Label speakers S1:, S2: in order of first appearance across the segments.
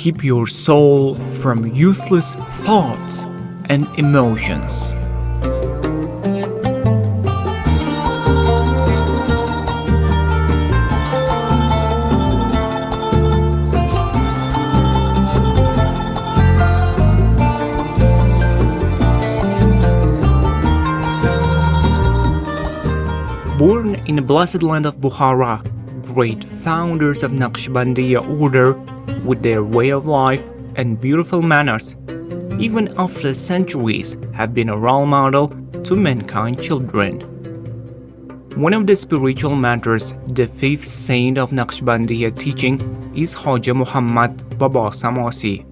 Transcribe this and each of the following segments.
S1: keep your soul from useless thoughts and emotions. Born in the blessed land of Bukhara, great founders of Naqshbandiya order with their way of life and beautiful manners, even after centuries have been a role model to mankind children. One of the spiritual mentors, the fifth saint of Naqshbandiya teaching, is Khoja Muhammad Bobo Samosiy.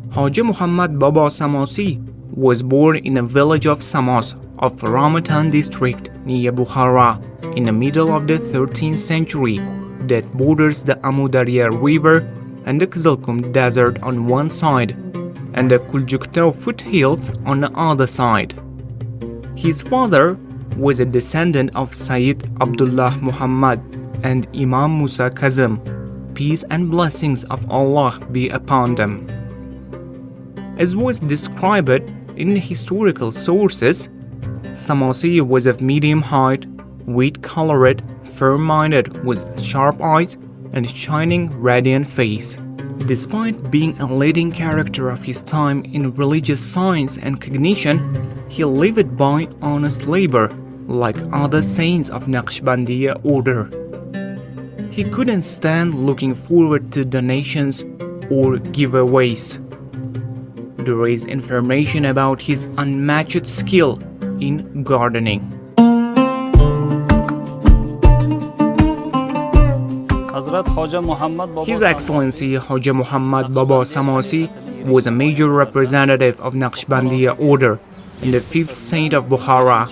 S1: Khoja Muhammad Bobo Samosiy was born in a village of Samos of Ramatan district near Bukhara in the middle of the 13th century that borders the Amudarya river and the Kizilkum desert on one side and the Kuljukto foothills on the other side. His father was a descendant of Sayyid Abdullah Muhammad and Imam Musa Kazim, peace and blessings of Allah be upon them. As was described in historical sources, Samosiy was of medium height, wheat-colored, fair-minded with sharp eyes and shining radiant face. Despite being a leading character of his time in religious science and cognition, he lived by honest labor like other saints of Naqshbandiya order. He couldn't stand looking forward to donations or giveaways. There is information about his unmatched skill in gardening. His Excellency Khoja Muhammad Bobo Samosiy was a major representative of Naqshbandiya order and the fifth saint of Bukhara.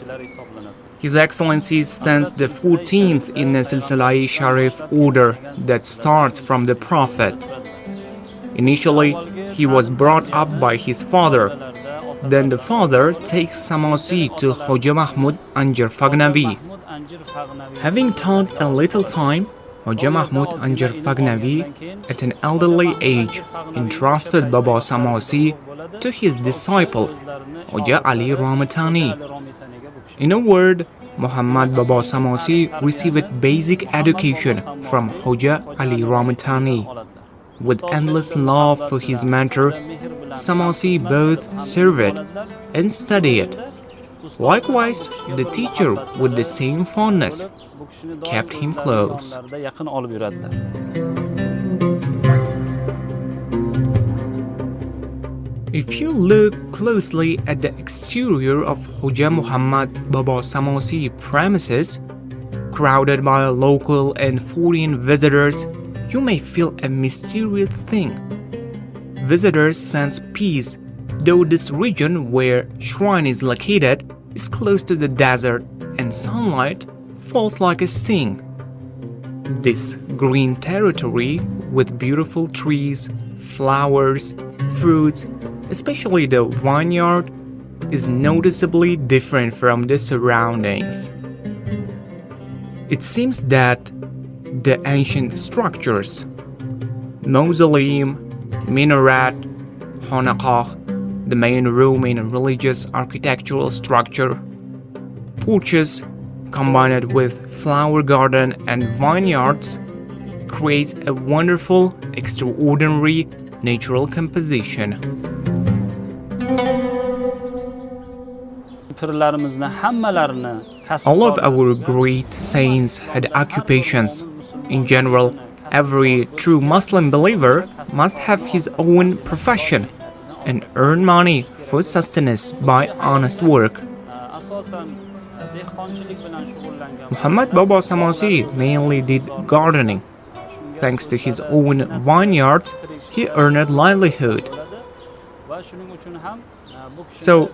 S1: His Excellency stands the 14th in the Silsila-e Sharif order that starts from the Prophet. Initially, he was brought up by his father. Then the father takes Samosiy to Khoja Mahmud Anjar Fagnavi. Having taught a little time, Khoja Mahmud Anjar Fagnavi, at an elderly age, entrusted Bobo Samosiy to his disciple, Khoja Ali Ramatani. In a word, Muhammad Bobo Samosiy received basic education from Khoja Ali Ramatani. With endless love for his mentor, Samosiy both served and studied. Likewise, the teacher, with the same fondness, kept him close. If you look closely at the exterior of Khoja Muhammad Bobo Samosiy premises, crowded by local and foreign visitors, you may feel a mysterious thing. Visitors sense peace, though this region where shrine is located is close to the desert and sunlight falls like a sting. This green territory with beautiful trees, flowers, fruits, especially the vineyard, is noticeably different from the surroundings. It seems that the ancient structures, mausoleum, minaret, hanaqah, the main room in a religious architectural structure, porches combined with flower garden and vineyards, creates a wonderful, extraordinary natural composition. All of our great saints had occupations. In general, every true Muslim believer must have his own profession and earn money for sustenance by honest work. Muhammad Bobo Samosiy mainly did gardening. Thanks to his own vineyards, he earned livelihood. So,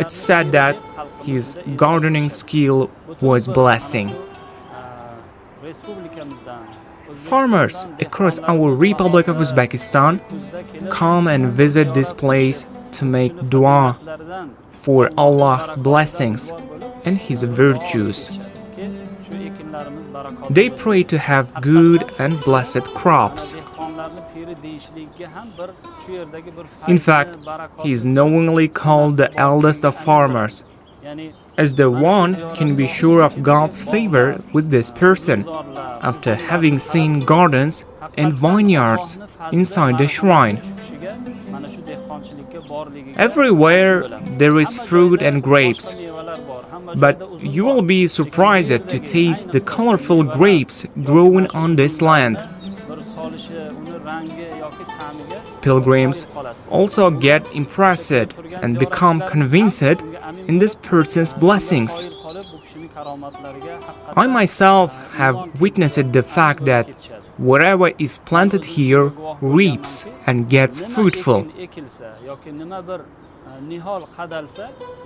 S1: it's said that his gardening skill was blessing. Farmers across our Republic of Uzbekistan come and visit this place to make dua for Allah's blessings and His virtues. They pray to have good and blessed crops. In fact, he is knowingly called the eldest of farmers, as the one can be sure of God's favor with this person after having seen gardens and vineyards inside the shrine. Everywhere there is fruit and grapes, but you will be surprised to taste the colorful grapes growing on this land. Pilgrims also get impressed and become convinced in this person's blessings. I myself have witnessed the fact that whatever is planted here reaps and gets fruitful.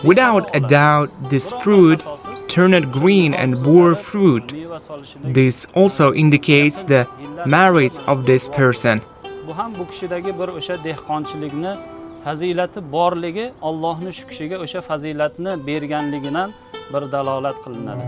S1: Without a doubt, this fruit turned green and bore fruit. This also indicates the merits of this person.
S2: Fazilati borligi Allohning shu kishiga o'sha fazilatni berganligidan bir dalolat qilinadi.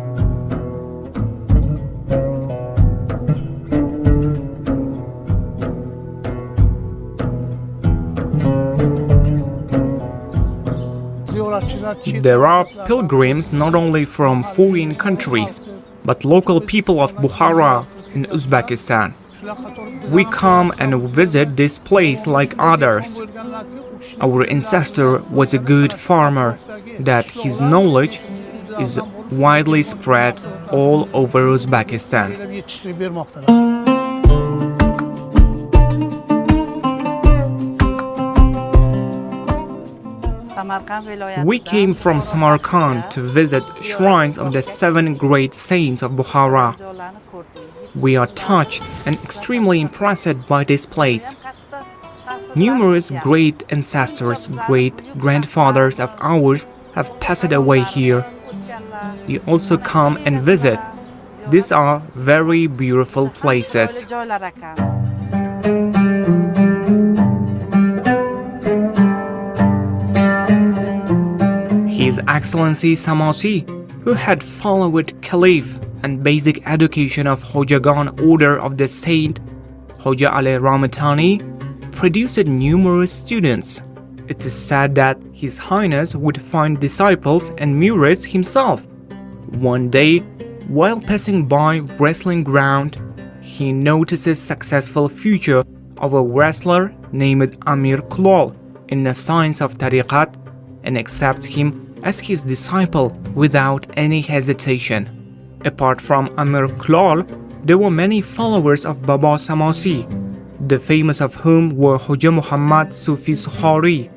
S1: There are pilgrims not only from foreign countries, but local people of Bukhara in Uzbekistan. We come and visit this place like others. Our ancestor was a good farmer, that his knowledge is widely spread all over Uzbekistan. We came from Samarkand to visit shrines of the 7 great saints of Bukhara. We are touched and extremely impressed by this place. Numerous great ancestors, great-grandfathers of ours have passed away here. We also come and visit. These are very beautiful places. His Excellency Samosiy, who had followed Caliph and basic education of Khojagan order of the Saint Khoja Ramatani, produced numerous students. It is said that His Highness would find disciples and murids himself. One day, while passing by wrestling ground, he notices successful future of a wrestler named Amir Kulal in the science of Tariqat and accepts him as his disciple without any hesitation. Apart from Amir Kulal, there were many followers of Baba Samosiy, the famous of whom were Khoja Muhammad Sufi Sukhari,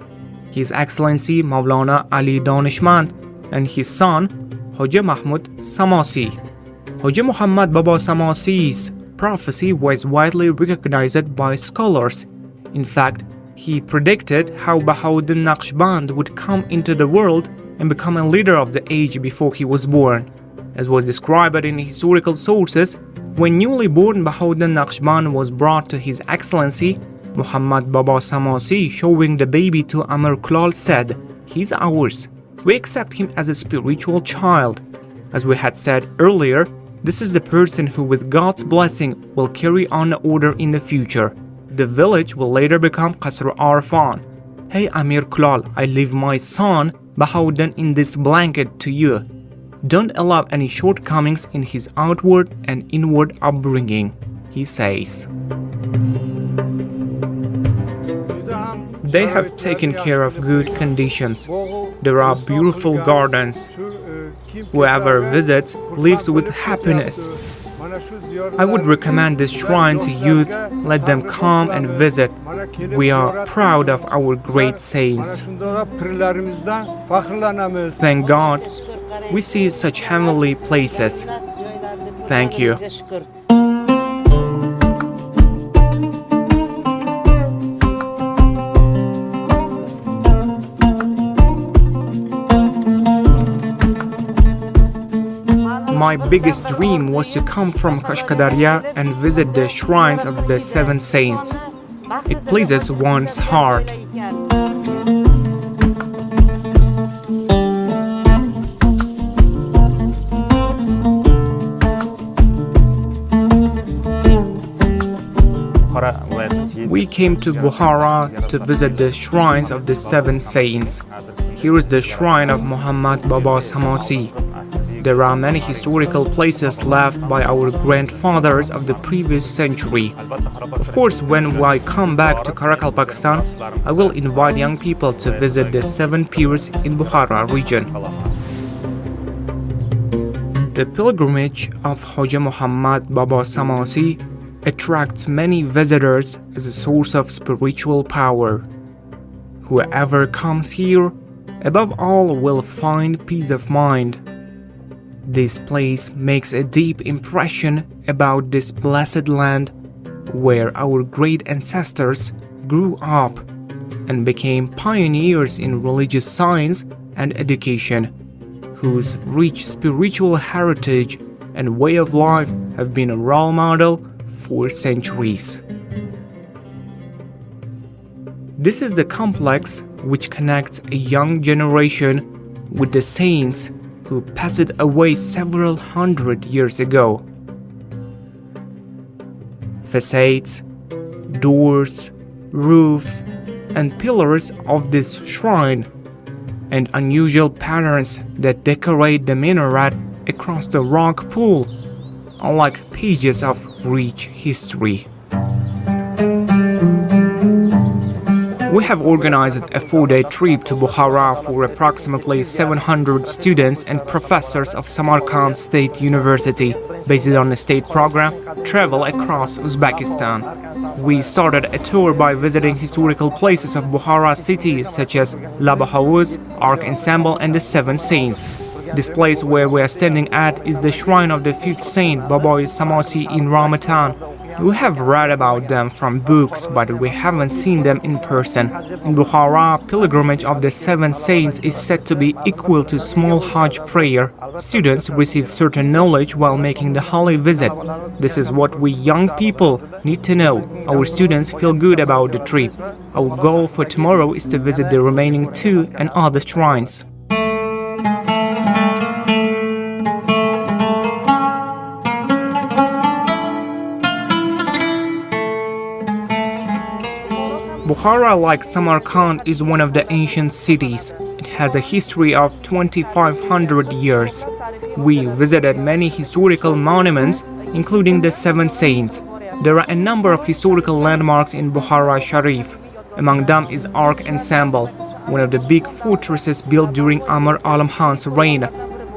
S1: His Excellency Maulana Ali Danishmand, and his son Khoja Mahmud Samosiy. Khoja Muhammad Baba Samosiy's prophecy was widely recognized by scholars. In fact, he predicted how Bahauddin Naqshband would come into the world and become a leader of the age before he was born. As was described in historical sources, when newly born Bahauddin Naqshband was brought to His Excellency, Muhammad Baba Samosiy, showing the baby to Amir Kulal, said, "He's ours. We accept him as a spiritual child." As we had said earlier, this is the person who with God's blessing will carry on the order in the future. The village will later become Qasr Arfan. "Hey Amir Kulal, I leave my son Bahauddin in this blanket to you. Don't allow any shortcomings in his outward and inward upbringing," he says. They have taken care of good conditions. There are beautiful gardens. Whoever visits lives with happiness. I would recommend this shrine to youth. Let them come and visit. We are proud of our great saints. Thank God, we see such heavenly places. Thank you. My biggest dream was to come from Kashkadarya and visit the shrines of the 7 saints. It pleases one's heart.
S3: Bukhara viloyat
S1: We came to Bukhara to visit the shrines of the seven saints. Here is the shrine of Muhammad Baba Samosiy. There are many historical places left by our grandfathers of the previous century. Of course, when I come back to Karakal, Pakistan, I will invite young people to visit the seven pirs in Bukhara region. The pilgrimage of Khoja Muhammad Baba Samosiy attracts many visitors as a source of spiritual power. Whoever comes here, above all, will find peace of mind. This place makes a deep impression about this blessed land where our great ancestors grew up and became pioneers in religious science and education, whose rich spiritual heritage and way of life have been a role model for centuries. This is the complex which connects a young generation with the saints who passed away several hundred years ago. Facades, doors, roofs, and pillars of this shrine, and unusual patterns that decorate the minaret across the rock pool are like pages of rich history. We have organized a 4-day trip to Bukhara for approximately 700 students and professors of Samarkand State University, based on a state program, Travel Across Uzbekistan. We started a tour by visiting historical places of Bukhara city such as Laba House, Ark Ensemble and the Seven Saints. This place where we are standing at is the shrine of the 5th saint, Bobo Samosiy in Ramadan. We have read about them from books, but we haven't seen them in person. In Bukhara, pilgrimage of the seven saints is said to be equal to small Hajj prayer. Students receive certain knowledge while making the holy visit. This is what we young people need to know. Our students feel good about the trip. Our goal for tomorrow is to visit the remaining 2 and other shrines. Bukhara, like Samarkand, is one of the ancient cities. It has a history of 2500 years. We visited many historical monuments, including the Seven Saints. There are a number of historical landmarks in Bukhara Sharif. Among them is Ark Ensemble, one of the big fortresses built during Amr Alam Khan's reign.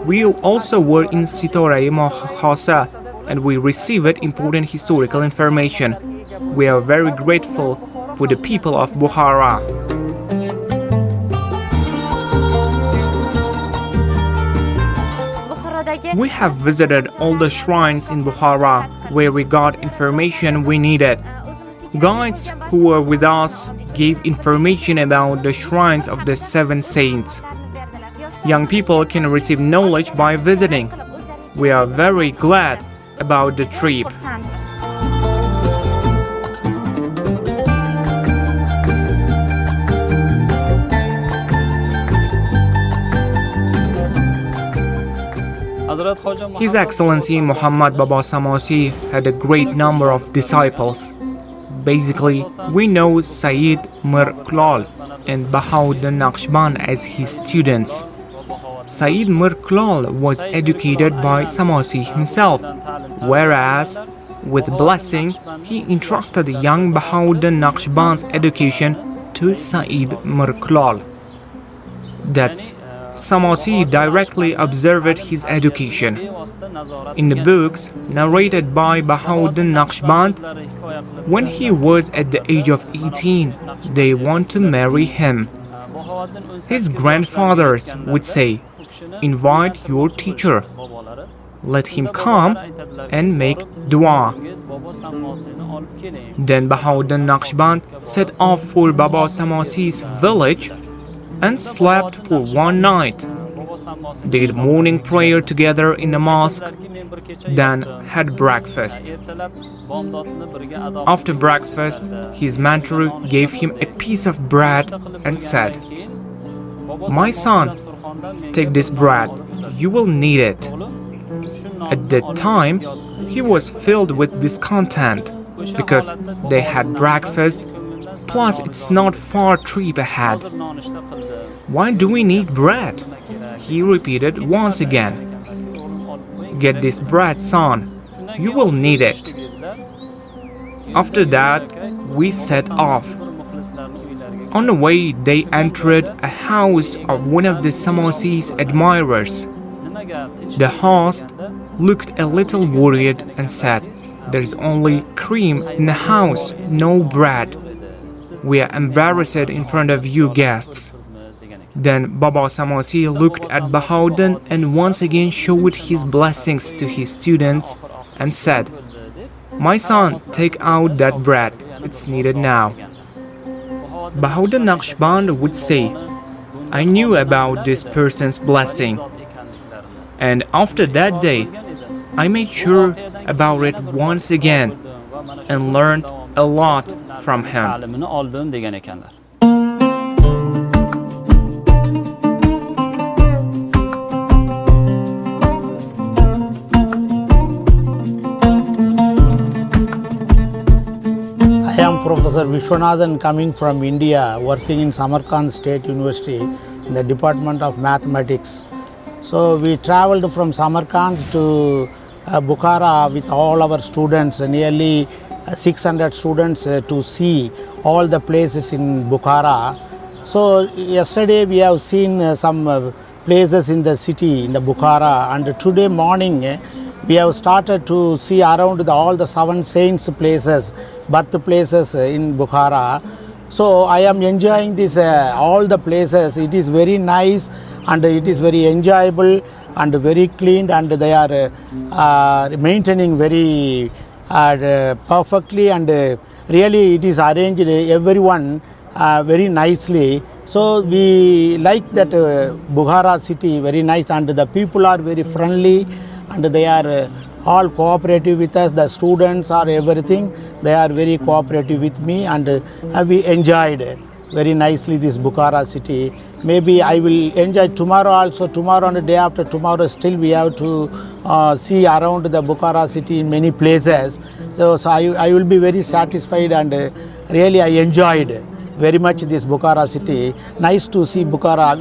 S1: We also were in Sitore-e Khoja, and we received important historical information. We are very grateful for the people of Bukhara. We have visited all the shrines in Bukhara where we got information we needed. Guides who were with us gave information about the shrines of the seven saints. Young people can receive knowledge by visiting. We are very glad about the trip. His Excellency Muhammad Baba Samosiy had a great number of disciples. Basically, we know Sayyid Mir Klal and Bahauddin Naqshband as his students. Sayyid Mir Klal was educated by Samosiy himself, whereas, with blessing, he entrusted young Bahauddin Naqshband's education to Sayyid Mir Klal. That's Samosiy directly observed his education. In the books narrated by Bahauddin Naqshband, when he was at the age of 18, they want to marry him. His grandfathers would say, "Invite your teacher, let him come and make dua." Then Bahauddin Naqshband set off for Baba Samosiy's village and slept for one night. They did morning prayer together in the mosque, then had breakfast. After breakfast, his mentor gave him a piece of bread and said, "My son, take this bread, you will need it." At that time, he was filled with discontent because they had breakfast, plus it's not far trip ahead. Why do we need bread? He repeated once again. Get this bread, son. You will need it. After that, we set off. On the way, they entered a house of one of the Samosiy's admirers. The host looked a little worried and said, "There is only cream in the house, no bread. We are embarrassed in front of you guests." Then Baba Samosiy looked at Bahauddin and once again showed his blessings to his students and said, "My son, take out that bread. It's needed now." Bahauddin Naqshband would say, "I knew about this person's blessing. And after that day, I made sure about it once again and learned a lot from him."
S3: I am Professor Vishwanathan, coming from India, working in Samarkand State University in the Department of Mathematics. So we traveled from Samarkand to Bukhara with all our students, nearly 600 students, to see all the places in Bukhara. So yesterday we have seen some places in the city, in the Bukhara, and today morning we have started to see around all the 7 saints places, birthplaces in Bukhara. So I am enjoying this all the places. It is very nice and it is very enjoyable and very clean, and they are maintaining very perfectly, and really it is arranged everyone very nicely. So we like that Bukhara city, very nice, and the people are very friendly and they are all cooperative with us. The students are everything, they are very cooperative with me, and we enjoyed very nicely this Bukhara city. Maybe I will enjoy tomorrow also. Tomorrow and the day after tomorrow still we have to see around the Bukhara city in many places. So I will be very satisfied, and really I enjoyed very much this Bukhara city. Nice to see Bukhara.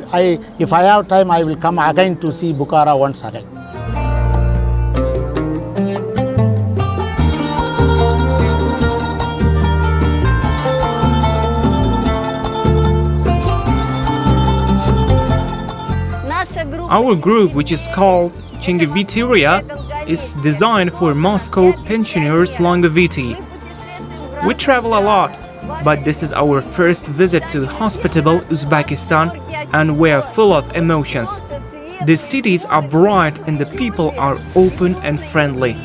S3: If I have time, I will come again to see Bukhara once again.
S1: Our group, which is called Chingeviteria, is designed for Moscow pensioners longevity. We travel a lot, but this is our first visit to hospitable Uzbekistan, and we are full of emotions. The cities are bright and the people are open and friendly.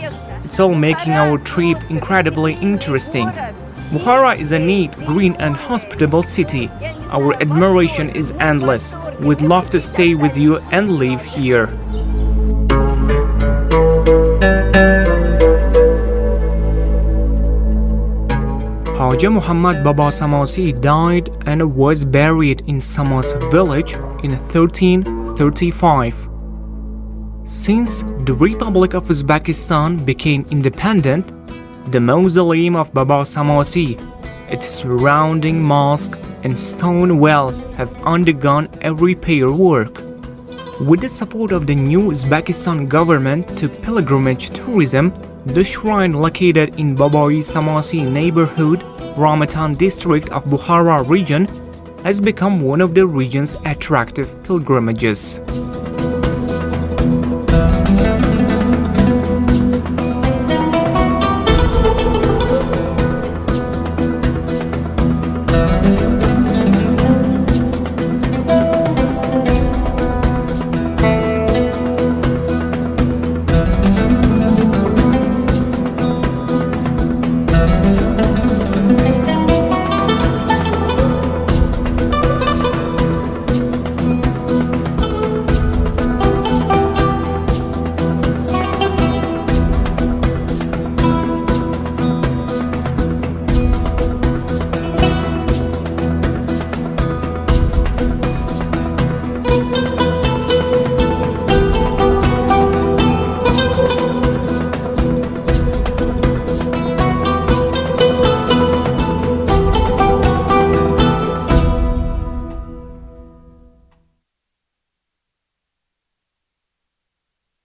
S1: It's all making our trip incredibly interesting. Bukhara is a neat, green and hospitable city. Our admiration is endless. We'd love to stay with you and live here. Khoja Muhammad Baba Samosiy died and was buried in Samos village in 1335. Since the Republic of Uzbekistan became independent, the mausoleum of Baba Samosiy, its surrounding mosque and stone well have undergone a repair work. With the support of the new Uzbekistan government to pilgrimage tourism, the shrine located in Babai Samosiy neighborhood, Ramatan district of Bukhara region, has become one of the region's attractive pilgrimages.